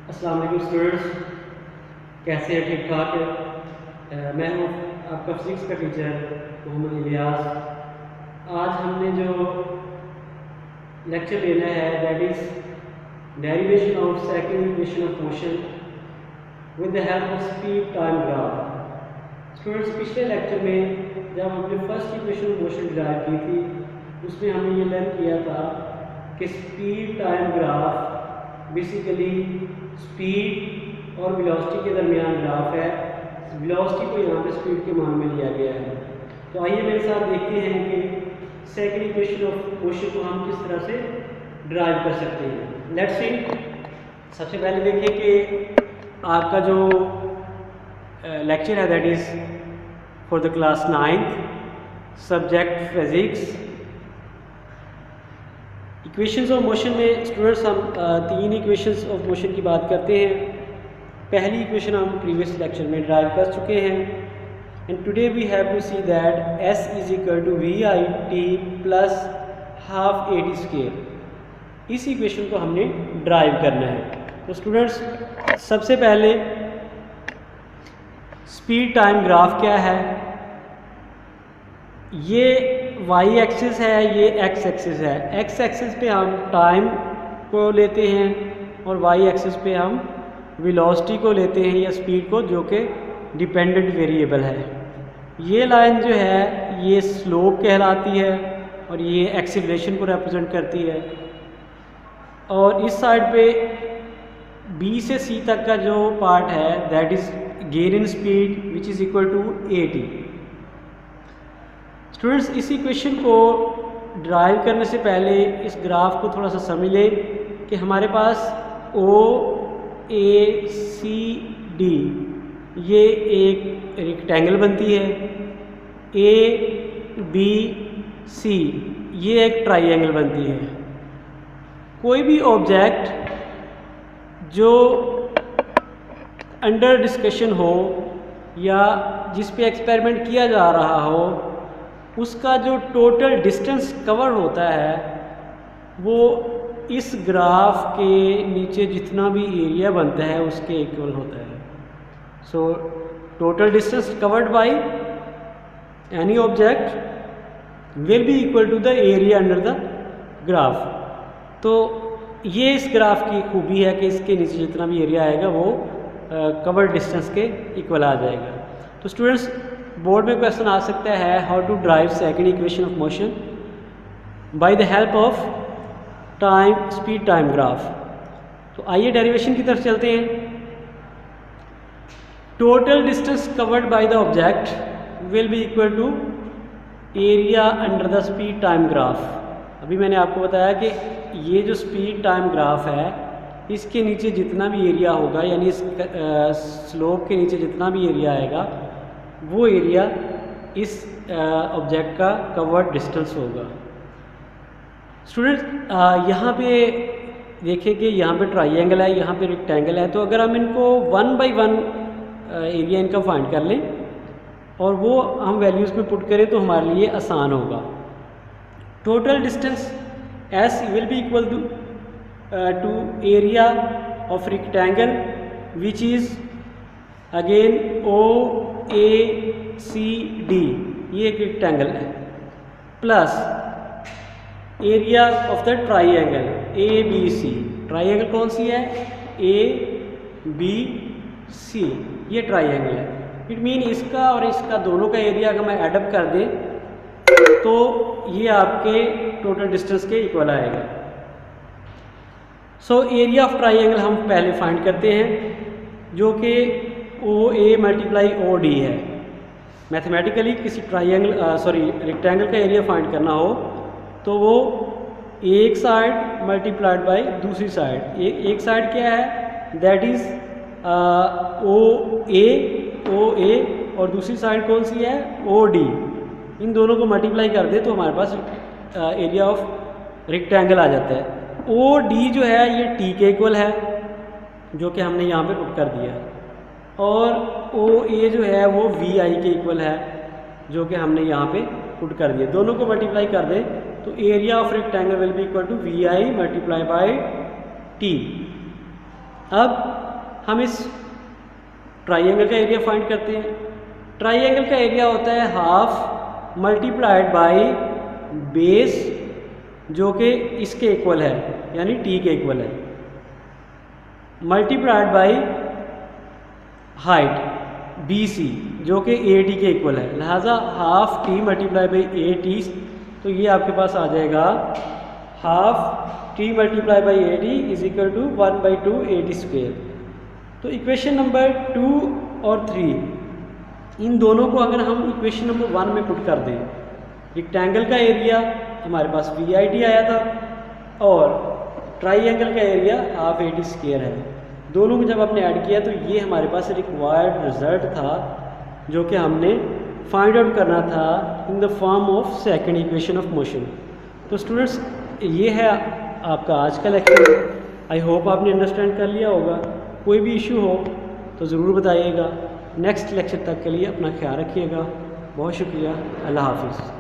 अस्सलाम वालेकुम स्टूडेंट्स, कैसे हैं? ठीक ठाक है। मैं हूँ आपका फिजिक्स का टीचर मोहम्मद इलियास। आज हमने जो लेक्चर लेना है that is derivation of second equation of motion with the help of speed time graph. Students, पिछले लेक्चर में जब हमने first equation of motion derive की थी उसमें हमने ये लर्न किया था कि speed time graph basically speed और वेलोसिटी के दरमियान ग्राफ है। वेलोसिटी को यहाँ पे स्पीड के मान में लिया गया है। तो आइए मेरे साथ देखते हैं कि सेकंड इक्वेशन ऑफ मोशन को हम किस तरह से ड्राइव कर सकते हैं। लेट्स सी, सबसे पहले देखें कि आपका जो लेक्चर है that is for the class 9th subject physics. Equations of motion में स्टूडेंट्स हम तीन इक्वेशंस ऑफ मोशन की बात करते हैं। पहली इक्वेशन हम प्रीवियस लेक्चर में ड्राइव कर चुके हैं and today we have to see that s is equal to v i t plus half a t square. इस इक्वेशन को हमने ड्राइव करना है। तो स्टूडेंट्स, सबसे पहले स्पीड टाइम ग्राफ क्या है? ये वाई एक्सिस है, ये एक्स एक्सिस है। एक्स एक्सिस पे हम टाइम को लेते हैं और वाई एक्सिस पे हम वेलोसिटी को लेते हैं या स्पीड को, जो कि डिपेंडेंट वेरिएबल है। ये लाइन जो है ये स्लोप कहलाती है और ये एक्सीलरेशन को रिप्रेजेंट करती है। और इस साइड पे बी से सी तक का जो पार्ट है that is gain in speed which is equal to a t. Students, इस इक्वेशन को ड्राइव करने से पहले इस ग्राफ को थोड़ा सा समझ लें कि हमारे पास ओ ए सी डी ये एक रेक्टेंगल बनती है, ए बी सी ये एक ट्राइंगल बनती है। कोई भी ऑब्जेक्ट जो अंडर डिस्कशन हो या जिस पे एक्सपेरिमेंट किया जा रहा हो उसका जो टोटल डिस्टेंस कवर होता है वो इस ग्राफ के नीचे जितना भी एरिया बनता है उसके इक्वल होता है। So total distance covered by any object will be equal to the area under the graph. तो ये इस ग्राफ की खूबी है कि इसके नीचे जितना भी एरिया आएगा वो कवर्ड डिस्टेंस के इक्वल आ जाएगा। तो स्टूडेंट्स, बोर्ड में क्वेश्चन आ सकता है how to derive second equation of motion by the help of time speed time graph. तो आइए डेरिवेशन की तरफ चलते हैं। Total distance covered by the object will be equal to area under the speed time graph. अभी मैंने आपको बताया कि ये जो स्पीड टाइम ग्राफ है इसके नीचे जितना भी एरिया होगा यानी इस स्लोप के नीचे जितना भी एरिया आएगा वो एरिया इस ऑब्जेक्ट का कवर्ड डिस्टेंस होगा। स्टूडेंट, यहाँ पे देखें कि यहाँ पे ट्राइंगल है, यहाँ पे रेक्टेंगल है। तो अगर हम इनको 1 बाय 1 एरिया इनका फाइंड कर लें और वो हम वैल्यूज़ में पुट करें तो हमारे लिए आसान होगा। Total distance S will be equal to area of rectangle which is again o a c d, ये एक रेक्टेंगल है, plus area of the triangle a b c. Triangle कौन सी है? ए बी सी, ये ट्राइंगल है। इट मीन इसका और इसका दोनों का एरिया अगर मैं एडअप कर दें तो ये आपके टोटल डिस्टेंस के इक्वल आएगा। सो एरिया ऑफ ट्राइंगल हम पहले फाइंड करते हैं जो कि ओ ए मल्टीप्लाई ओ डी है। मैथमेटिकली किसी रेक्टेंगल का एरिया फाइंड करना हो तो वो एक साइड मल्टीप्लाइड बाय दूसरी साइड। एक साइड क्या है? दैट इज़ ओ ए और दूसरी साइड कौन सी है? O D. इन दोनों को मल्टीप्लाई कर दे तो हमारे पास एरिया ऑफ रेक्टेंगल आ जाता है। ओ डी जो है ये टी के इक्वल है जो कि हमने यहाँ पे पुट कर दिया, और ओ ए जो है वो वी आई के इक्वल है जो कि हमने यहाँ पे पुट कर दिया। दोनों को मल्टीप्लाई कर दें तो area of rectangle will be equal to v i multiply by t. अब हम इस ट्राइंगल का एरिया फाइंड करते हैं। ट्राइंगल का एरिया होता है हाफ मल्टीप्लाइड बाई बेस, जो कि इसके इक्वल है, यानी टी के इक्वल है, मल्टीप्लाइड बाई हाइट BC, जो कि AD के इक्वल है। लिहाजा half t multiply by AT, तो ये आपके पास आ जाएगा half t multiply by AD is equal to 1/2 AD square. तो इक्वेशन नंबर 2 और 3, इन दोनों को अगर हम इक्वेशन नंबर 1 में पुट कर दें, रेक्टेंगल का एरिया हमारे पास VID आया था और ट्राइंगल का एरिया हाफ AD स्क्वेयर है। दोनों को जब आपने ऐड किया तो ये हमारे पास रिक्वायर्ड रिजल्ट था, जो कि हमने फाइंड आउट करना था in the form of second equation of motion. तो स्टूडेंट्स, ये है आपका आज का लेक्चर। आई होप आपने अंडरस्टैंड कर लिया होगा। कोई भी इशू हो तो ज़रूर बताइएगा। नेक्स्ट लेक्चर तक के लिए अपना ख्याल रखिएगा। बहुत शुक्रिया। अल्लाह हाफिज़।